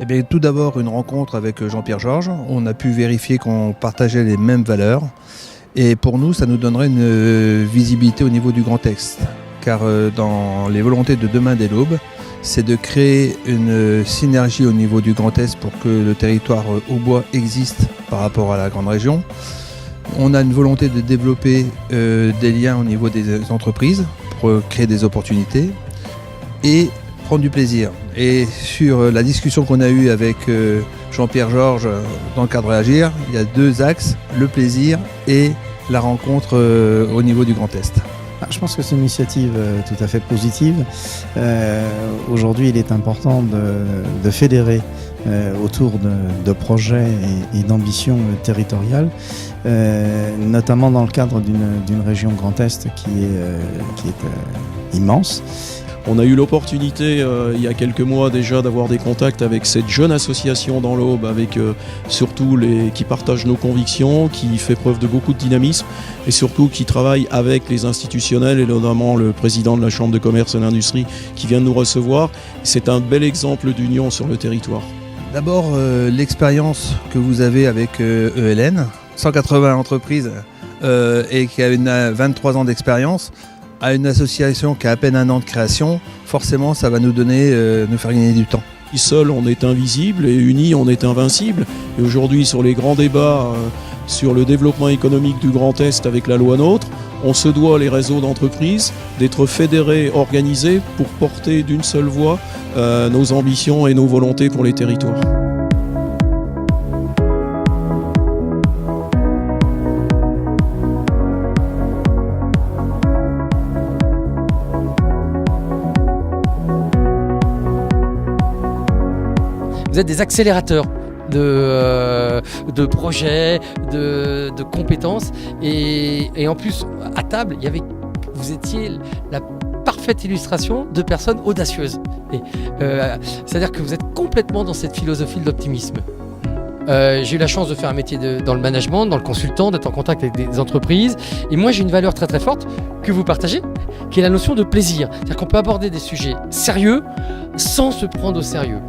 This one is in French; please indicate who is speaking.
Speaker 1: Eh bien, tout d'abord, une rencontre avec Jean-Pierre Georges. On a pu vérifier qu'on partageait les mêmes valeurs. Et pour nous, ça nous donnerait une visibilité au niveau du Grand Est. Car dans les volontés de demain des l'Aube, c'est de créer une synergie au niveau du Grand Est pour que le territoire aubois existe par rapport à la grande région. On a une volonté de développer des liens au niveau des entreprises pour créer des opportunités et prendre du plaisir. Et sur la discussion qu'on a eue avec Jean-Pierre Georges dans le cadre d'Agir, il y a deux axes, le plaisir et la rencontre au niveau du Grand Est.
Speaker 2: Je pense que c'est une initiative tout à fait positive. Aujourd'hui, il est important de fédérer autour de projets et d'ambitions territoriales, notamment dans le cadre d'une région Grand Est qui est immense.
Speaker 3: On a eu l'opportunité il y a quelques mois déjà d'avoir des contacts avec cette jeune association dans l'Aube, avec surtout qui partagent nos convictions, qui fait preuve de beaucoup de dynamisme et surtout qui travaille avec les institutionnels et notamment le président de la Chambre de commerce et d'industrie qui vient de nous recevoir. C'est un bel exemple d'union sur le territoire.
Speaker 1: D'abord, l'expérience que vous avez avec ELN, 180 entreprises et qui a 23 ans d'expérience, à une association qui a à peine un an de création, forcément ça va nous faire gagner du temps.
Speaker 3: Seul on est invisible et unis on est invincible. Et aujourd'hui sur les grands débats sur le développement économique du Grand Est avec la loi NOTRe, on se doit, les réseaux d'entreprises, d'être fédérés, organisés pour porter d'une seule voix nos ambitions et nos volontés pour les territoires.
Speaker 4: Vous êtes des accélérateurs de projets, de compétences. Et en plus, à table, vous étiez la parfaite illustration de personnes audacieuses. C'est-à-dire que vous êtes complètement dans cette philosophie de l'optimisme. J'ai eu la chance de faire un métier dans le management, dans le consultant, d'être en contact avec des entreprises. Et moi, j'ai une valeur très très forte que vous partagez, qui est la notion de plaisir. C'est-à-dire qu'on peut aborder des sujets sérieux sans se prendre au sérieux.